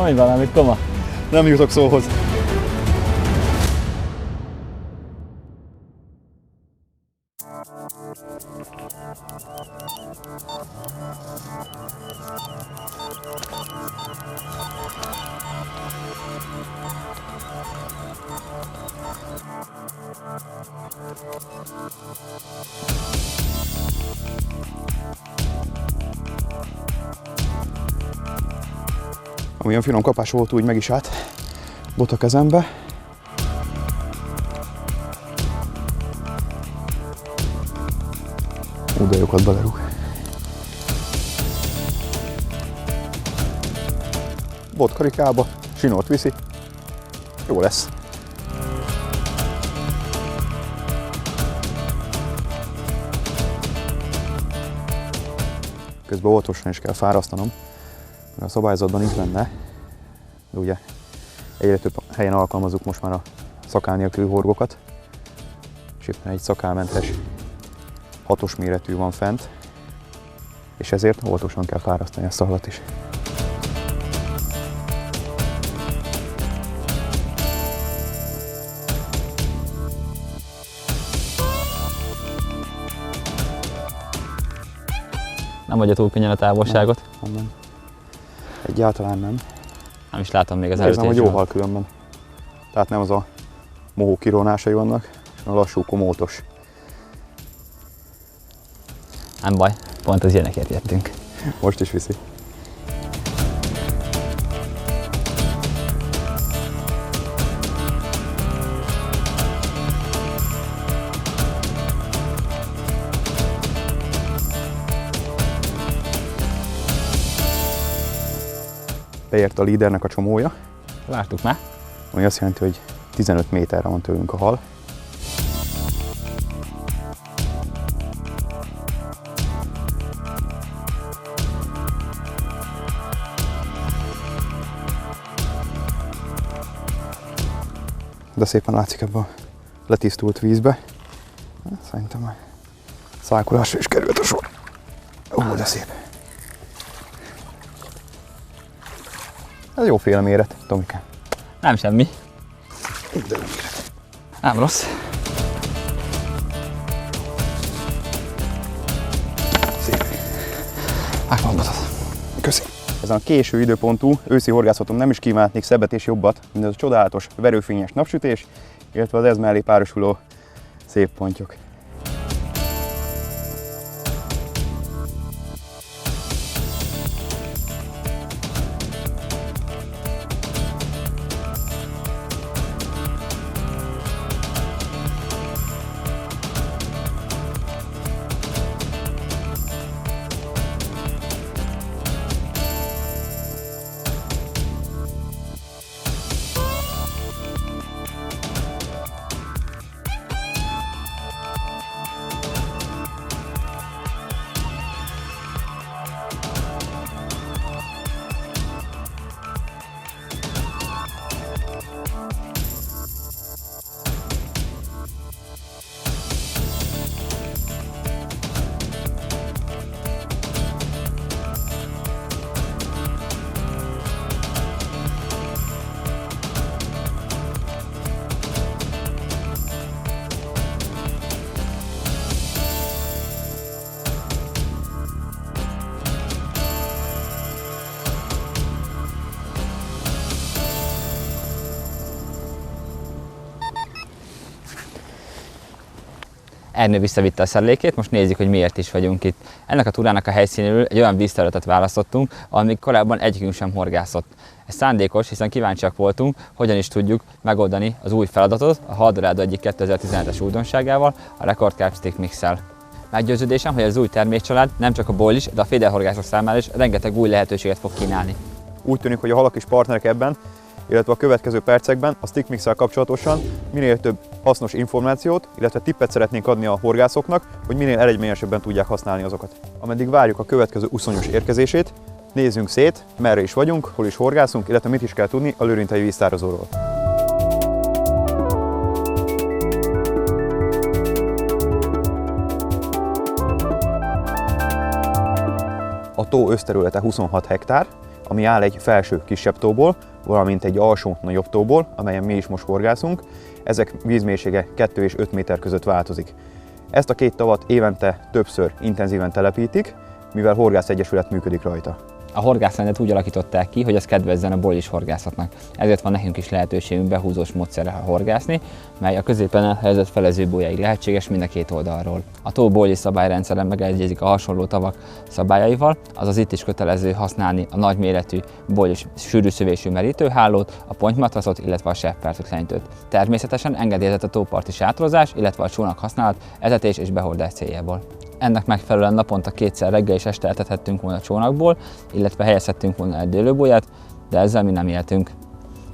mi van, amit koma? Nem jutok szóhoz. Amilyen finom kapás volt, úgy meg is állt. Bot a kezembe. De jókat belerúg. Bot karikába, sinort viszi. Jó lesz. Közben óvatosan is kell fárasztanom, mert a szabályzatban nincs benne, de ugye egyre több helyen alkalmazzuk most már a szakál nélküli horgokat, és éppen egy szakálmentes 6-os méretű van fent, és ezért óvatosan kell fárasztani ezt a halat is. Nem adja túl könnyen a távolságot? Nem. Egyáltalán nem. Nem is látom még az elütésről. elütésről. Hogy jó hal különben. Tehát nem az a mohó kirónásai vannak, hanem a lassú, komótos. Nem baj, pont az ilyenekért jöttünk. Most is viszi. Beért a lídernek a csomója. Vártuk már. Ami azt jelenti, hogy 15 méterre van tőlünk a hal. De szépen látszik ebben a letisztult vízbe. Szerintem a szájkulásra is került a sor. Ó, de szép. Ez jó féle méret, Tomikám. Nem semmi. De jó méret. Nem rossz. Szép. Megmondod. Köszi. Ezen a késő időpontú őszi horgászaton nem is kívánhatnék szebbet és jobbat, mint ez a csodálatos verőfényes napsütés, illetve az ez mellé párosuló szép pontyok. Ernő visszavitte a szellékét, most nézzük, hogy miért is vagyunk itt. Ennek a túrának a helyszínéről egy olyan vízterületet választottunk, ahol még korábban egyikünk sem horgászott. Ez szándékos, hiszen kíváncsiak voltunk, hogyan is tudjuk megoldani az új feladatot a Haldorado egyik 2017-es újdonságával, a Record Carp Stick Mix-szel. Meggyőződésem, hogy az új termékcsalád nem csak a boil-is, de a féderhorgászok számára is rengeteg új lehetőséget fog kínálni. Úgy tűnik, hogy a halak is partnerek ebben, illetve a következő percekben a Stick Mix-szel kapcsolatosan minél több hasznos információt, illetve tippet szeretnénk adni a horgászoknak, hogy minél eredményesebben tudják használni azokat. Ameddig várjuk a következő uszonyos érkezését, nézzünk szét, merre is vagyunk, hol is horgászunk, illetve mit is kell tudni a lőrincei víztározóról. A tó összterülete 26 hektár, ami áll egy felső kisebb tóból, valamint egy alsó nagyobb tóból, amelyen mi is most horgászunk. Ezek vízmélysége 2 és 5 méter között változik. Ezt a két tavat évente többször intenzíven telepítik, mivel horgászegyesület működik rajta. A horgászrendet úgy alakították ki, hogy ez kedvezzen a bojlis horgászatnak. Ezért van nekünk is lehetőségünk behúzós módszerrel horgászni, mely a középen elhelyezett felező bolyáig lehetséges mind a két oldalról. A tó bojlis szabályrendszeren megegyezik a hasonló tavak szabályaival, azaz itt is kötelező használni a nagyméretű bojlis sűrűszövésű merítőhálót, a pontymatracot, illetve a seppfertőtlenítőt. Természetesen engedélyezett a tóparti sátorozás, illetve a csónak használat etetés és behordás céljából. Ennek megfelelően naponta kétszer reggel és este etethettünk volna a csónakból, illetve helyezhettünk volna egy dőlőbolyát, de ezzel mi nem éltünk.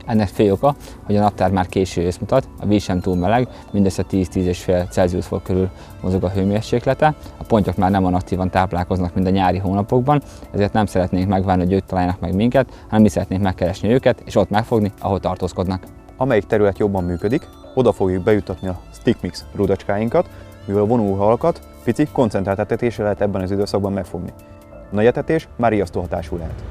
Ennek fő oka, hogy a naptár már késő ősz mutat, a víz sem túl meleg, mindössze 10-10,5 Celsius fok körül mozog a hőmérséklete, a pontyok már nem olyan aktívan táplálkoznak, mint a nyári hónapokban, ezért nem szeretnénk megvárni, hogy ők találjanak meg minket, hanem mi szeretnénk megkeresni őket, és ott megfogni, ahol tartózkodnak. Amelyik terület jobban működik, oda fogjuk bejutatni a Stickmix rudacskáinkat, mivel a vonóhalakat pici, koncentrált etetésre lehet ebben az időszakban megfogni. A nagy etetés már riasztó hatású lehet.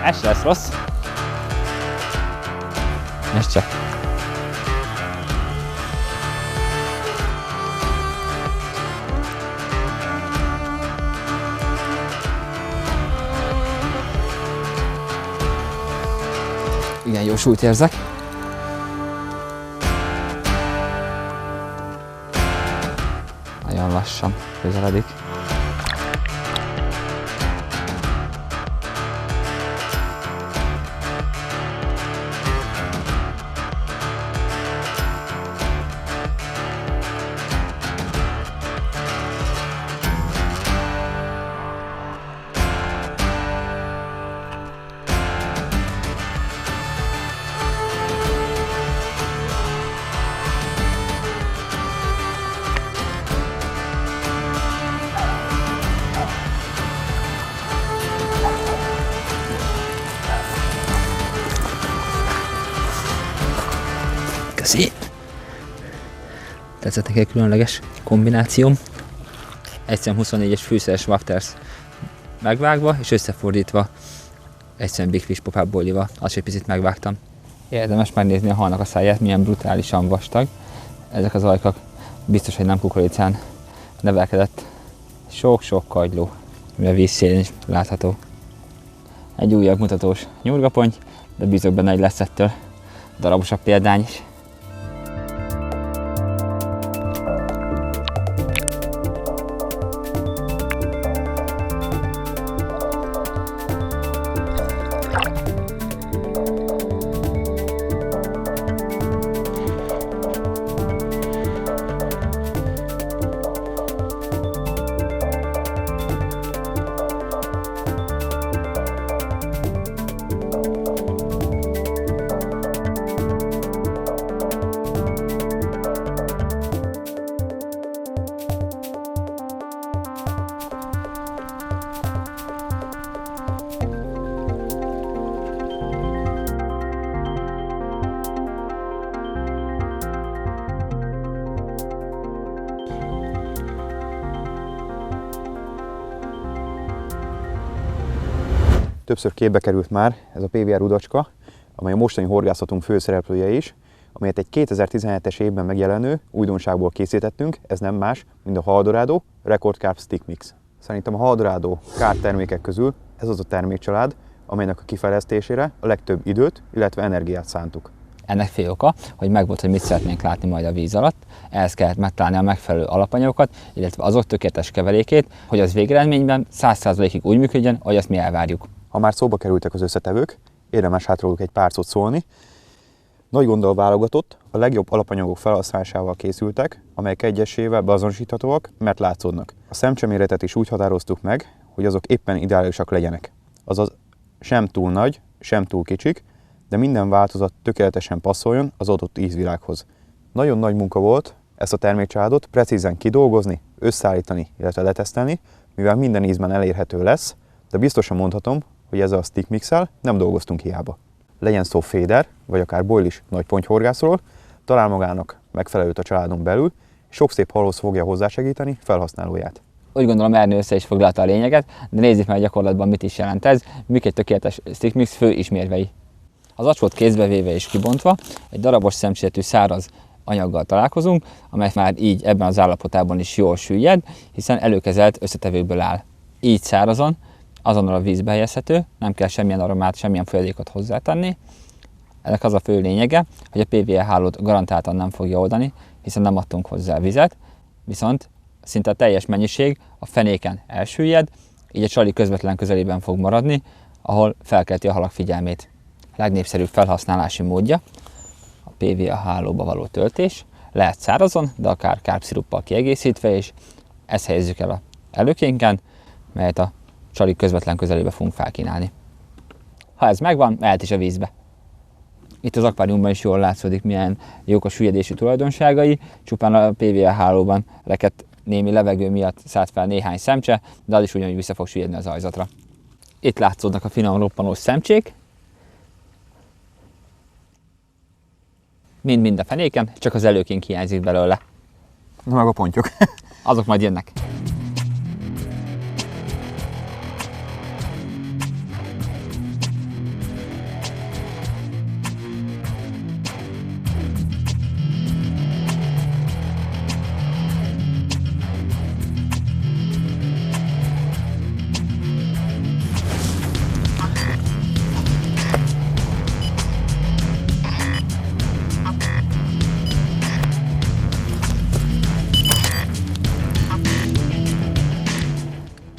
Ez lesz rossz. Ez csak. Igen, jó súlyt érzek. Nagyon lassan közeledik. Köszi! Tetszett neki egy különleges kombinációm. 1x24-es fűszeres wafters megvágva és összefordítva egyszerűen Big Fish pop-up bolival. Azt is egy picit megvágtam. Érdemes megnézni a halnak a száját, milyen brutálisan vastag. Ezek az ajkak biztos, hogy nem kukoricán nevelkedett. Sok-sok kagyló, ami a vízszélén is látható. Egy újabb mutatós nyurgaponty, de bízok benne, hogy lesz ettől darabosabb példány is. Többször képbe került már ez a PVR rudacska, amely a mostani horgászatunk főszereplője is, amelyet egy 2017-es évben megjelenő újdonságból készítettünk, ez nem más, mint a Hal Dorado Record Carp Stick Mix. Szerintem a Hal Dorado carp termékek közül ez az a termékcsalád, amelynek a kifejlesztésére a legtöbb időt, illetve energiát szántuk. Ennek fő oka, hogy megvolt, hogy mit szeretnénk látni majd a víz alatt, ehhez kellett megtalálni a megfelelő alapanyagokat, illetve azok tökéletes keverékét, hogy az végeredményben 100%-ig úgy működjön, ahogy azt mi elvárjuk. Ha már szóba kerültek az összetevők, érdemes hát róluk egy pár szót szólni. Nagy gonddal válogatott, a legjobb alapanyagok felhasználásával készültek, amelyek egyesével beazonosíthatóak, mert látszódnak. A szemcseméretet is úgy határoztuk meg, hogy azok éppen ideálisak legyenek. Azaz sem túl nagy, sem túl kicsik, de minden változat tökéletesen passzoljon az adott ízvilághoz. Nagyon nagy munka volt ezt a termékcsaládot precízen kidolgozni, összeállítani, illetve letesztelni, mivel minden ízben elérhető lesz, de biztosan mondhatom, hogy ezzel a Stick Mix-el nem dolgoztunk hiába. Legyen szó féder, vagy akár bojlis nagy pontyhorgászról, talál magának megfelelőt a családon belül, és sok szép halhoz fogja hozzásegíteni felhasználóját. Úgy gondolom, Ernő össze is foglalta a lényeget, de nézzük meg a gyakorlatban, mit is jelent ez, mik egy tökéletes stickmix fő ismérvei. Az acsót kézbe véve és kibontva egy darabos szemcséletű száraz anyaggal találkozunk, amely már így ebben az állapotában is jól süllyed, hiszen előkezelt összetevőkből áll. Így szárazon, azonnal a vízbe helyezhető, nem kell semmilyen aromát, semmilyen folyadékot hozzátenni. Ennek az a fő lényege, hogy a PVA hálót garantáltan nem fogja oldani, hiszen nem adtunk hozzá vizet, viszont szinte a teljes mennyiség a fenéken elsüllyed, így a csali közvetlen közelében fog maradni, ahol felkelti a halak figyelmét. Legnépszerűbb felhasználási módja a PVA hálóba való töltés, lehet szárazon, de akár kárbsziruppal kiegészítve, és ezt helyezzük el a előkénken, melyet a csali közvetlen közelébe fogunk felkínálni. Ha ez megvan, mehet is a vízbe. Itt az akváriumban is jól látszódik, milyen jók a süllyedési tulajdonságai, csupán a PVA hálóban rekedt némi levegő miatt szállt fel néhány szemcse, de az is ugyanúgy vissza fog süllyedni az ajzatra. Itt látszódnak a finom roppanós szemcsék, mind a fenéken, csak az előkén hiányzik belőle. Na meg a pontyok. Azok majd jönnek.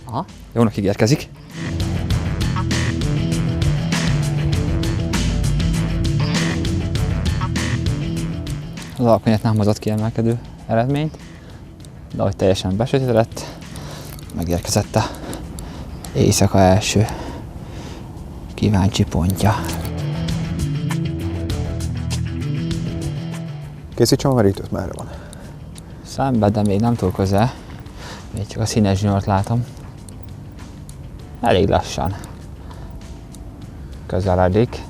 Aha, jónak ígérkezik. Az alkonyat nem hozott kiemelkedő eredményt, de ahogy teljesen besötétedett, megérkezett a éjszaka első kíváncsi pontja. Készítsem a merítőt, merre van? Szembe, de még nem túl közel. Még csak a színes zsinort látom. Elég lassan közeledik.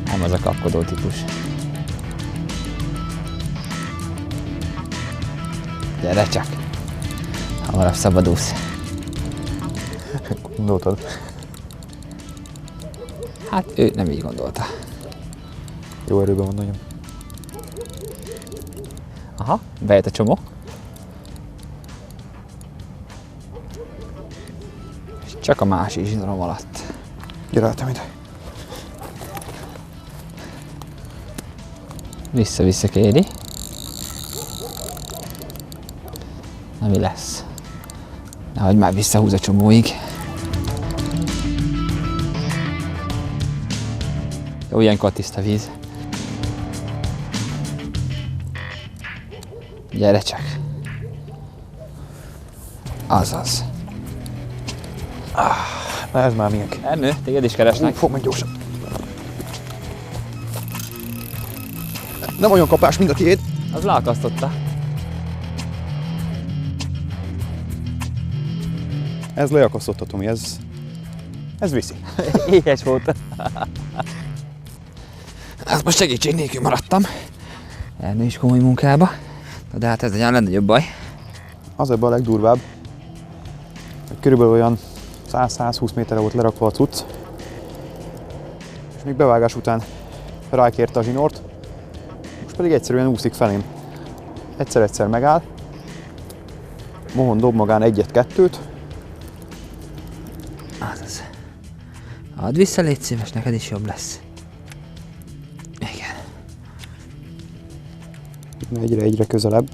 Nem az a kapkodó típus. Gyere csak! Hamarabb szabadulsz. Gondoltad? Hát ő nem így gondolta. Jó erőben van nagyon. Aha, bejött a csomó. És csak a másik zsinorom alatt. Gyere ide. Vissza-vissza kéri. Na mi lesz? Nehogy már visszahúz a csomóig. Jó, ilyenkor tiszta víz. Gyere csak. Azaz. Na ez már miénk. Ernő, téged is keresnek. Fog meg gyorsan. Nem olyan kapás, mint a tiéd. Az leakasztotta. Ez leakasztotta, Tomi, ez viszi. Éhes volt. Hát most segítség nélkül maradtam. Ernő is komoly munkába. De hát ez egy legnagyobb baj. Az ebben a legdurvább, hogy körülbelül olyan 100-120 méterre volt lerakva a cucc, és még bevágás után rákérte a zsinort, most pedig egyszerűen úszik felém. Egyszer-egyszer megáll, mohon dob magán egyet-kettőt. Azaz. Add vissza, légy szíves, neked is jobb lesz. Igen. Egyre közelebb.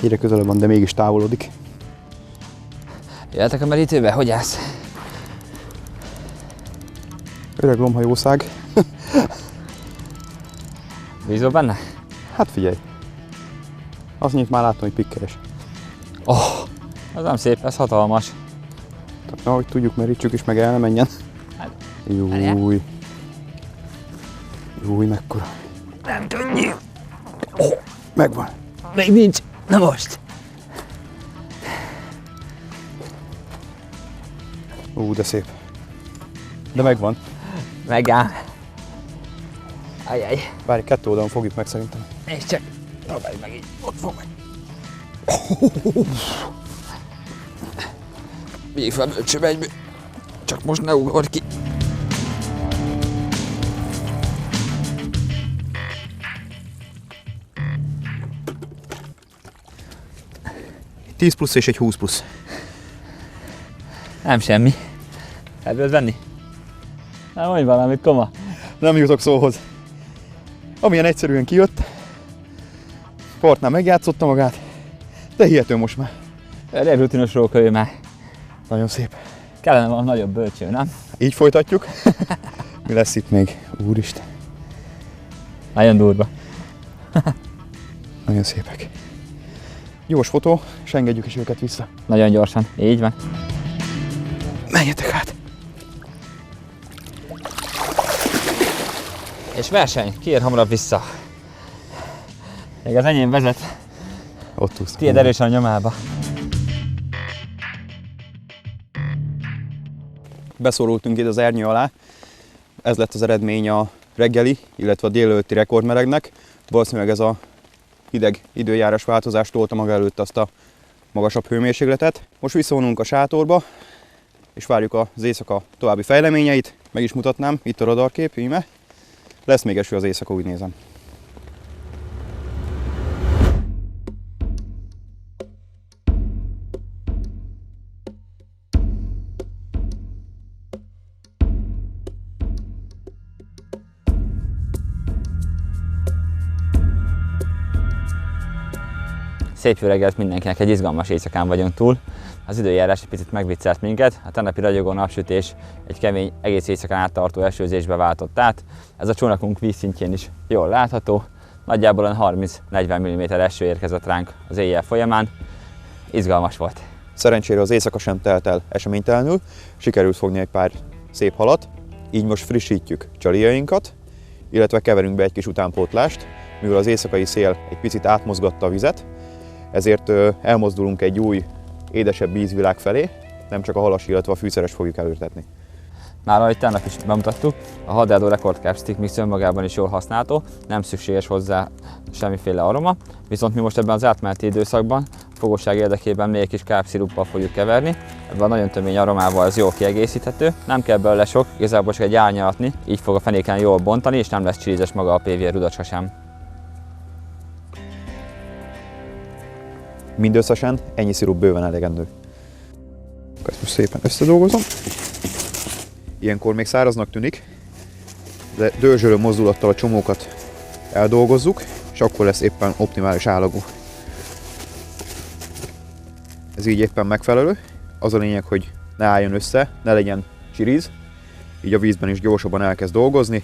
Egyre közelebb van, de mégis távolodik. Jöhetek a merítőbe? Hogy állsz? Öreg lomhajószág. Bízol benne? Hát figyelj. Azt nyit már látom, hogy pikkeres. Az nem szép, ez hatalmas. Tehát ahogy tudjuk, merítsük is, meg el ne menjen. Hát, Júj. Júj, mekkora. nem tudjuk. Megvan. Még nincs. Na most. De szép. De megvan. Megáll. Ajaj. Várj, kettő oldalon fogjuk meg szerintem. Nézd csak. Próbálj meg így. Ott fog meg. Vigyük fel bölcsőbe egyből. Csak most ne ugorj ki. Egy 10 plusz és egy 20 plusz. Nem semmi. Ebből venni? Nem mondj valamit, koma. Nem jutok szóhoz. Amilyen egyszerűen kijött, partnál megjátszotta magát, de hihető most már. Elég rutinos róka ő már. Nagyon szép. Kellene valami nagyobb bölcső, nem? Így folytatjuk. Mi lesz itt még? Úristen. Nagyon durva. Nagyon szépek. Gyors fotó, és engedjük is őket vissza. Nagyon gyorsan. Így van. Menjetek át! És verseny. Ki ér hamarabb vissza? Még az enyém vezet. Ott úsztam. Tiéd erősen a nyomába. Beszorultunk ide az ernyő alá. Ez lett az eredmény a reggeli, illetve a délelőtti rekordmelegnek. Valószínűleg ez a hideg időjárás változás tolta maga előtt azt a magasabb hőmérsékletet. Most visszavonulunk a sátorba, és várjuk az éjszaka további fejleményeit. Meg is mutatnám, itt a radarkép, íme. Lesz még eső az éjszaka, úgy nézem. Szép jó reggelt mindenkinek, egy izgalmas éjszakán vagyunk túl. Az időjárás egy picit megviccelt minket, a tegnapi ragyogó napsütés egy kemény, egész éjszakán áttartó esőzésbe váltott át. Ez a csónakunk vízszintjén is jól látható. Nagyjából 30-40 mm eső érkezett ránk az éjjel folyamán. Izgalmas volt. Szerencsére az éjszaka sem telt el eseménytelenül, sikerült fogni egy pár szép halat, így most frissítjük csalijjainkat, illetve keverünk be egy kis utánpótlást, mivel az éjszakai szél egy picit átmozgatta a vizet, ezért elmozdulunk egy új, édesebb vízvilág felé, nem csak a halas, illetve a fűszeres fogjuk előtetni. Már ahogy tegnap is bemutattuk, a Hadáldó Record Carb Stick Mix önmagában is jól használható, nem szükséges hozzá semmiféle aroma, viszont mi most ebben az átmeneti időszakban fogóság érdekében még egy kis kápsziruppal fogjuk keverni. Ebben a nagyon tömény aromával ez jól kiegészíthető, nem kell belőle sok, igazából csak egy árnyalatni, így fog a fenéken jól bontani, és nem lesz csirízes maga a PVR rudacska sem. Mindösszesen ennyi szirup bőven elegendő. Ezt most szépen összedolgozom. Ilyenkor még száraznak tűnik, de dörzsölő mozdulattal a csomókat eldolgozzuk, és akkor lesz éppen optimális állagú. Ez így éppen megfelelő. Az a lényeg, hogy ne álljon össze, ne legyen csiríz, így a vízben is gyorsabban elkezd dolgozni,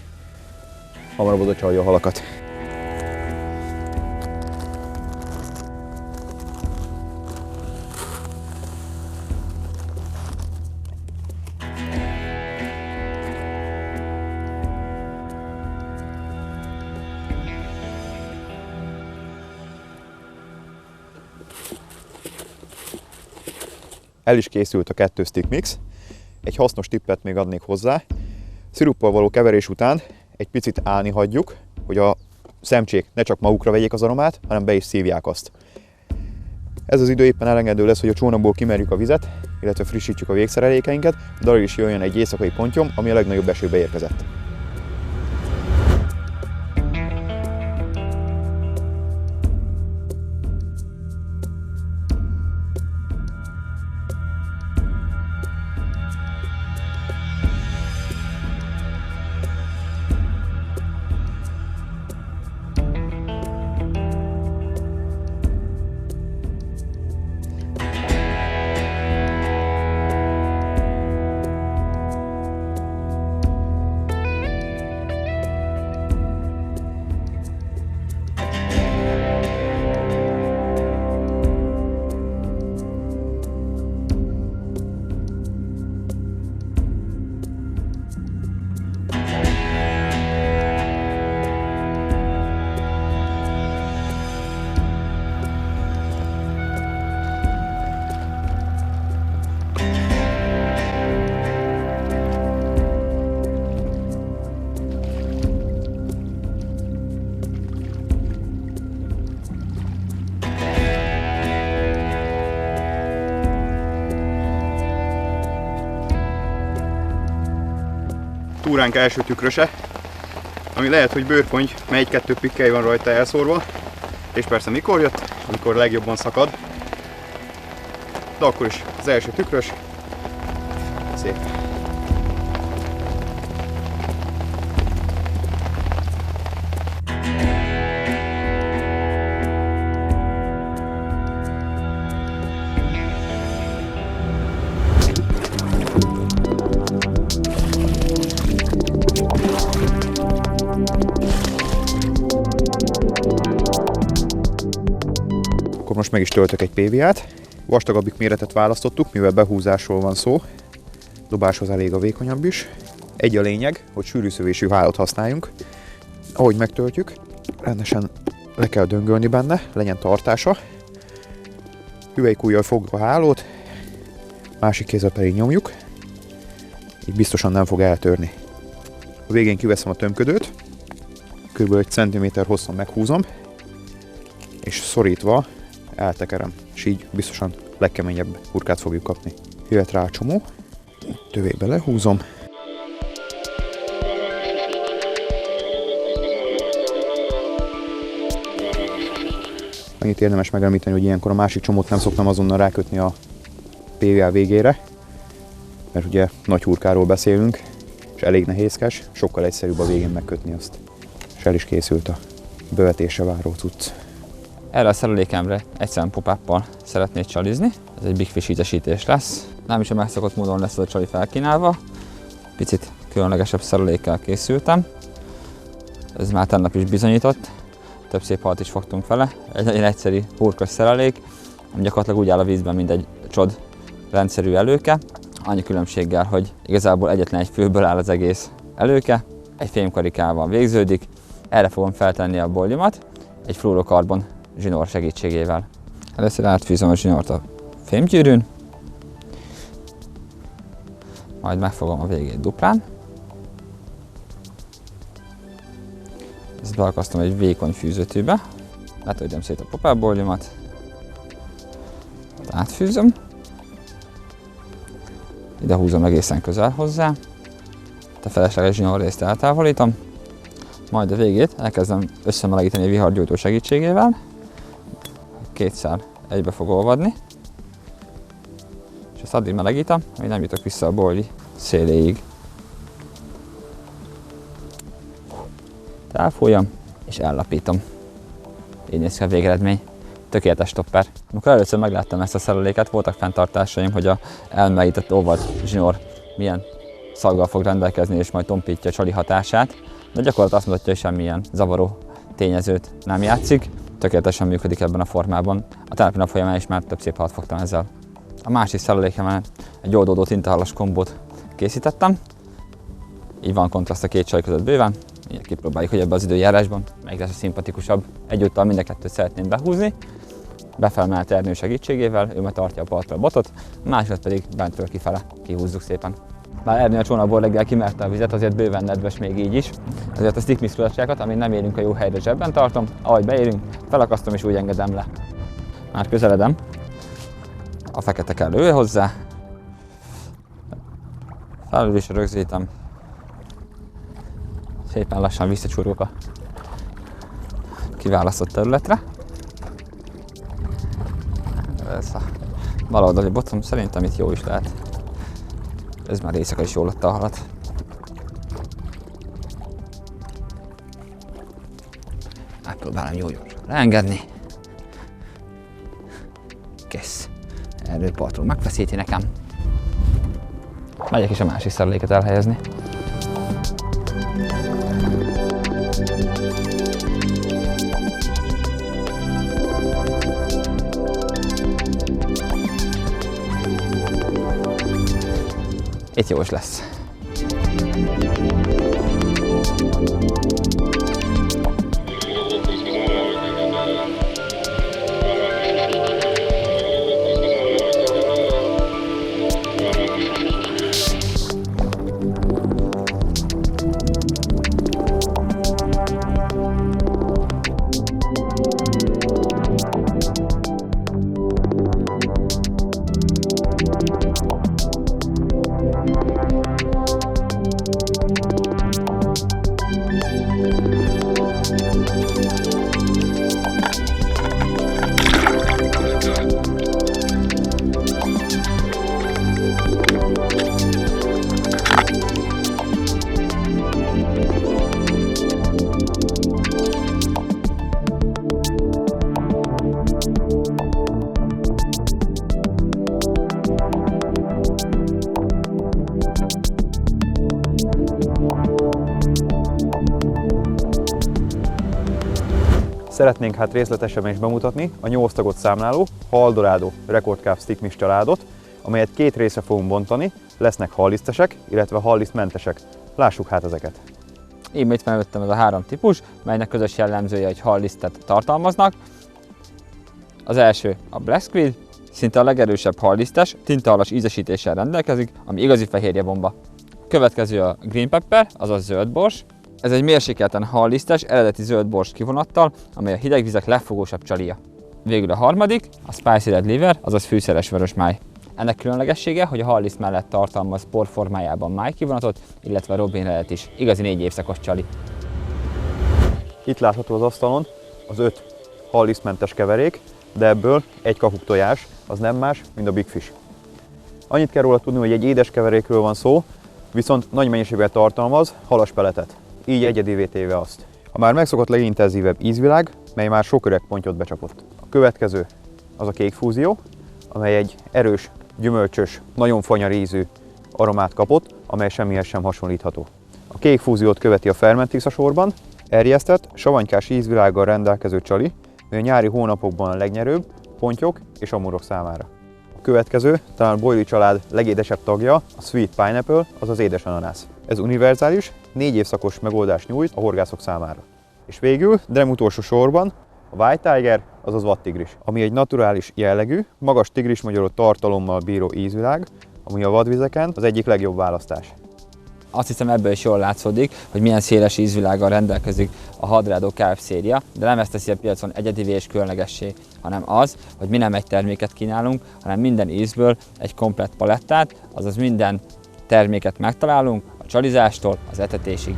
hamarabb oda csalja a halakat. El is készült a 2 stick mix. Egy hasznos tippet még adnék hozzá. Sziruppal való keverés után egy picit állni hagyjuk, hogy a szemcsék ne csak magukra vegyék az aromát, hanem be is szívják azt. Ez az idő éppen elengedő lesz, hogy a csónakból kimerjük a vizet, illetve frissítjük a végszerelékeinket, de arra is jöjjön egy éjszakai pontyom, ami a legnagyobb esőbe érkezett. túránk első tükröse, ami lehet, hogy bőrponty, mert egy-kettő pikkely van rajta elszórva, és persze mikor jött, amikor legjobban szakad, de akkor is az első tükrös, szép. Akkor most meg is töltök egy PVA-t. Vastagabbik méretet választottuk, mivel behúzásról van szó. Dobáshoz elég a vékonyabb is. Egy a lényeg, hogy sűrűszövésű hálót használjunk. Ahogy megtöltjük, rendesen le kell döngölni benne, legyen tartása. Hüvelykújjal fogjuk a hálót, másik kézzel pedig nyomjuk. Így biztosan nem fog eltörni. A végén kiveszem a tömködőt, kb. 1 cm hosszan meghúzom, és szorítva eltekerem, és így biztosan legkeményebb hurkát fogjuk kapni. Jöhet rá a csomó, tövébe lehúzom. Annyit érdemes megemlíteni, hogy ilyenkor a másik csomót nem szoktam azonnal rákötni a PVA végére, mert ugye nagy hurkáról beszélünk, és elég nehézkes, sokkal egyszerűbb a végén megkötni azt. És el is készült a bevetésre váró cucc. Erre a szerelékemre egyszerűen pop-up-pal szeretnék csalizni. Ez egy Big Fish ízesítés lesz. Nem is a megszokott módon lesz a csali felkínálva. Picit különlegesebb szerelékkel készültem. Ez már tegnap is bizonyított. Több szép halat is fogtunk vele. Egy nagyon egyszerű hurkos szerelék, ami gyakorlatilag úgy áll a vízben, mint egy csod rendszerű előke. Annyi különbséggel, hogy igazából egyetlen egy fülből áll az egész előke. Egy fémkarikával végződik. Erre fogom feltenni a bollimat egy fluorokarbon zsinór segítségével. Először átfűzöm a zsinort a fémgyűrűn, majd megfogom a végét duplán. Ezt beakasztom egy vékony fűzőtűbe, letöltöm szét a pop-up bollimat, átfűzöm, ide húzom egészen közel hozzá, a felesleges zsinór részt eltávolítom, majd a végét elkezdem összemelegíteni a vihargyújtó segítségével. Két szál egybe fog olvadni, és ezt addig melegítem, hogy nem jutok vissza a bolli széléig. Elfújom és ellapítom. Így néz ki a végeredmény. Tökéletes topper. Amikor először megláttam ezt a szereléket, voltak fenntartásaim, hogy a elmelegített olvad zsinór milyen szaggal fog rendelkezni, és majd tompítja a csali hatását, de gyakorlatilag azt mutatja, hogy semmilyen zavaró tényezőt nem játszik. Tökéletesen működik ebben a formában. A tegnapi nap folyamán is már több szép halat fogtam ezzel. A másik szerelékemmel egy oldódó tintahalas kombót készítettem. Így van kontraszt a két csaj között bőven. Így kipróbáljuk, hogy ebben az időjárásban melyik lesz a szimpatikusabb. Egyúttal mind a kettőt szeretném behúzni. Befelmelt Ernő segítségével, ő majd tartja a partra a botot, a másikat pedig bentről kifele kihúzzuk szépen. Bár Ernő a csónakból reggel kimerte a vizet, azért bőven nedves még így is. Ezért a stick mix kulacsákat, amíg nem érünk a jó helyre, zsebben tartom, ahogy beérünk, felakasztom és úgy engedem le. Már közeledem. A fekete kell ő hozzá. Felül is rögzítem. Szépen lassan visszacsurgok a kiválasztott területre. Ez a baloldali botom szerintem itt jó is lehet. Ez már éjszaka is jól adta a halat. Megpróbálom jó gyorsan leengedni. Kész. Erről partról megfeszíti nekem. Megyek is a másik szereléket elhelyezni. Itt jó is lesz. Szeretnénk hát részletesebben is bemutatni a 8 tagot számláló Haldorado Record Carp Stickmix családot, amelyet 2 részre fogunk bontani, lesznek hallisztesek, illetve hallisztmentesek. Lássuk hát ezeket. Én itt felvettem ez a 3 típus, melynek közös jellemzője, hogy hallisztet tartalmaznak. Az első a Black Squid, szinte a legerősebb hallisztes, tintahalas ízesítéssel rendelkezik, ami igazi fehérje bomba. Következő a Green Pepper, azaz zöld bors. Ez egy mérsékelten hallisztes, eredeti zöld bors kivonattal, amely a hideg vizek legfogósabb csalia. Végül a harmadik, a Spicy Red Liver, azaz fűszeres vörösmáj. Ennek különlegessége, hogy a halliszt mellett tartalmaz por formájában májkivonatot, illetve Robin Redet is. Igazi 4 évszakos csali. Itt látható az asztalon az 5 hallisztmentes keverék, de ebből egy kakuk tojás, az nem más, mint a Big Fish. Annyit kell róla tudni, hogy egy édes keverékről van szó, viszont nagy mennyiségben tartalmaz halaspeletet, így egyedivé téve azt. A már megszokott legintenzívebb ízvilág, mely már sok öreg pontyot becsapott. A következő az a kék fúzió, amely egy erős, gyümölcsös, nagyon fanyar ízű aromát kapott, amely semmihez sem hasonlítható. A kék fúziót követi a Fermentix a sorban, erjesztett, savanykás ízvilággal rendelkező csali, mely a nyári hónapokban a legnyerőbb pontyok és amurok számára. A következő, talán a Boily család legédesebb tagja, a Sweet Pineapple, azaz édes ananász. Ez univerzális, 4 évszakos megoldást nyújt a horgászok számára. És végül, de nem utolsó sorban, a White Tiger, azaz vadtigris, ami egy naturális jellegű, magas tigrismagyaros tartalommal bíró ízvilág, ami a vadvizeken az egyik legjobb választás. Azt hiszem, ebből is jól látszódik, hogy milyen széles ízvilággal rendelkezik a Haldorado Carp széria, de nem ezt teszi a piacon egyedivé és különlegessé, hanem az, hogy mi nem egy terméket kínálunk, hanem minden ízből egy komplett palettát, azaz minden terméket megtalálunk, a csalizástól az etetésig.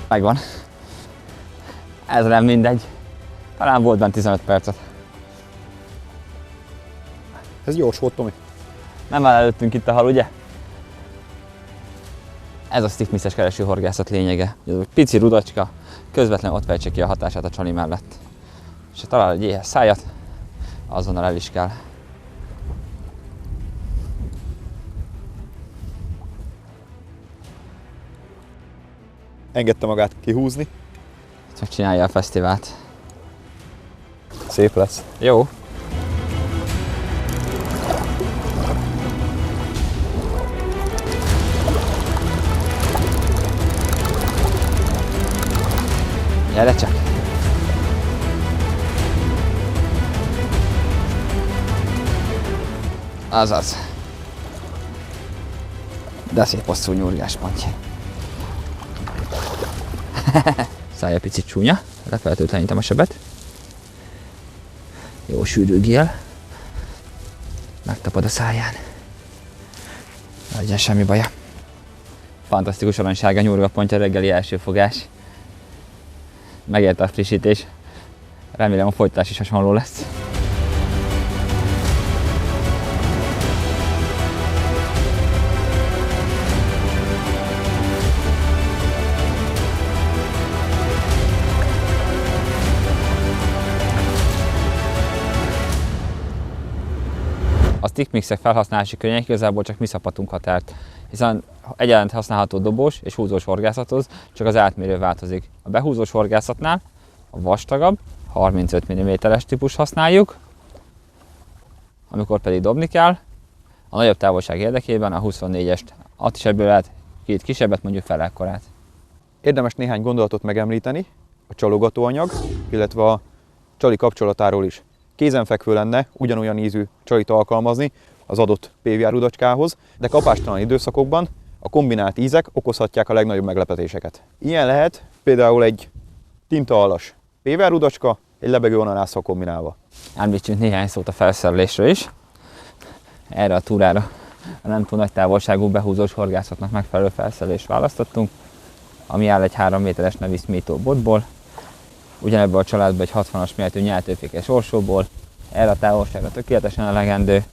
Megvan. Ez nem mindegy. Talán volt benne 15 percet. Ez gyors volt, Tomi. Nem áll előttünk itt a hal, ugye? Ez a stickmixes kereső horgászat lényege. Ez egy pici rudacska, közvetlenül ott fejtse ki a hatását a csali mellett. És ha talál egy éhes szájat, azonnal el is kell. Engedte magát kihúzni. Csak csinálja a fesztivált. Szép lesz. Jó. Gyere csak! Azaz. De szép hosszú nyúrgás pontja. Szája picit csúnya, lefeltőtlenítem a sebet. Jó sűrűgél. Megtapad a száján. Ne legyen semmi baja. Fantasztikus aranysárga nyúrgapontja, reggeli első fogás. Megérte a frissítés. Remélem a folytatás is hasonló lesz. A stickmixek felhasználási körülmények igazából csak mi szabhatunk határt, hiszen egyaránt használható dobós és húzós horgászathoz csak az átmérő változik. A behúzós horgászatnál a vastagabb, 35 mm-es típus használjuk, amikor pedig dobni kell, a nagyobb távolság érdekében a 24-est. Ott is ebből lehet két kisebbet, mondjuk fele ekkorát. Érdemes néhány gondolatot megemlíteni a csalogatóanyag, illetve a csali kapcsolatáról is. Kézenfekvő lenne ugyanolyan ízű csalit alkalmazni az adott PVR rudacskához, de kapástalan időszakokban a kombinált ízek okozhatják a legnagyobb meglepetéseket. Ilyen lehet például egy tintaallas PVR rudacska egy lebegő ananásszal kombinálva. Említsünk néhány szót a felszerelésről is. Erre a túrára a nem túl nagy távolságú behúzós horgászatnak megfelelő felszerelést választottunk. ami áll egy 3 méteres Navismito botból, ugyanebből a családban egy 60-as méretű nyeltőfékes orsóból, erre a távolságra tökéletesen elegendő.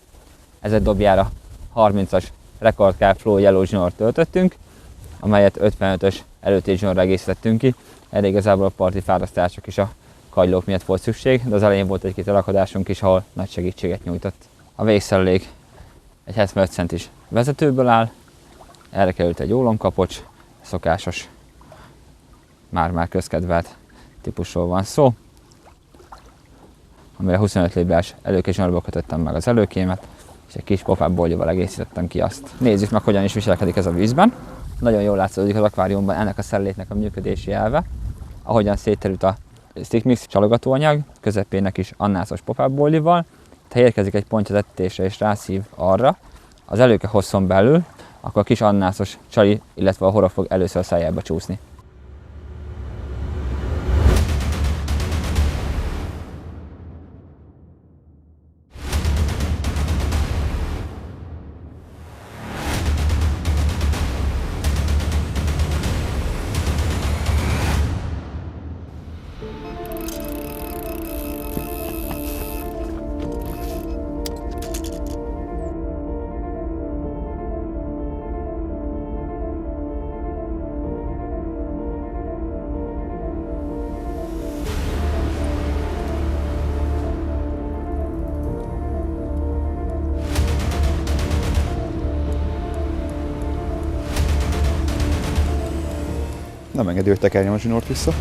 Ez egy dobjára 30-as Record Car Flow Yellow zsinort töltöttünk, amelyet 55-ös előtét zsinórra egészítettünk ki. Erre igazából a parti fárasztások is a kagylók miatt volt szükség, de az elején volt egy-két elakadásunk is, ahol nagy segítséget nyújtott. A végszerelék egy 75 centis vezetőből áll, erre került egy ólomkapocs, szokásos, már közkedvelt típusról van szó, amire 25 librás előkés zsinórból kötöttem meg az előkémet, és egy kis pop-up bolgyóval egészítettem ki azt. Nézzük meg, hogyan is viselkedik ez a vízben. Nagyon jól látszódik az akváriumban ennek a szereléknek a működési elve, ahogyan szétterült a Stickmix csalogatóanyag, közepének is annászos pop-up bollival. Ha érkezik egy pontja tetésre és rászív arra, az előke hosszon belül, akkor a kis annászos csali, illetve a hora fog először a szájába csúszni. Nem engedi, hogy tekerjem a zsinort vissza.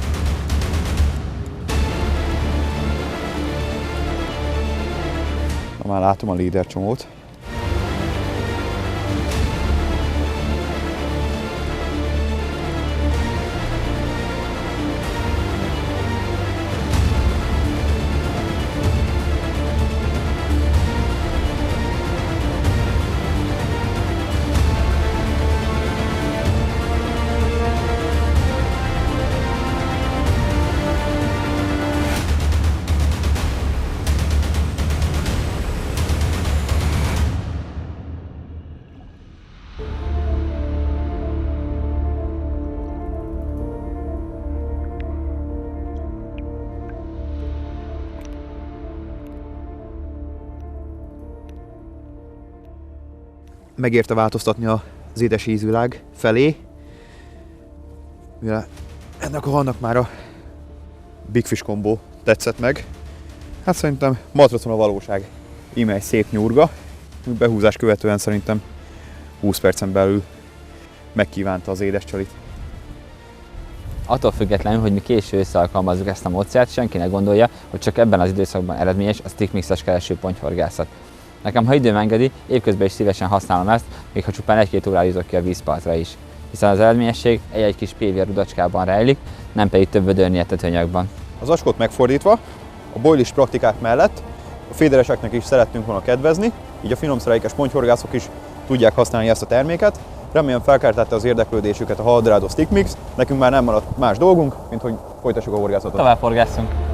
Már látom a líder csomót. Megérte változtatni az édes ízvilág felé, mivel ennek a halnak már a Big Fish kombó tetszett meg. Hát szerintem matracon a valóság. Íme egy szép nyurga, behúzás követően szerintem 20 percen belül megkívánta az édes csalit. Attól függetlenül, hogy mi késő ősszel alkalmazzuk ezt a módszert, senki ne gondolja, hogy csak ebben az időszakban eredményes a Stickmix-es keresőponthorgászat. Nekem, ha időm engedi, évközben is szívesen használom ezt, még ha csupán 1-2 órára jutok ki a vízpartra is. Hiszen az eredményesség egy kis PVR rudacskában rejlik, nem pedig több vödörnyi etetőanyagban. Az acskót megfordítva, a boilis praktikák mellett a fédereseknek is szerettünk volna kedvezni, így a finomszereikes pontyhorgászok is tudják használni ezt a terméket. Remélem felkeltette az érdeklődésüket a Haldorado Stickmix, nekünk már nem maradt más dolgunk, mint hogy folytassuk a horgászatot. Tovább horgászunk!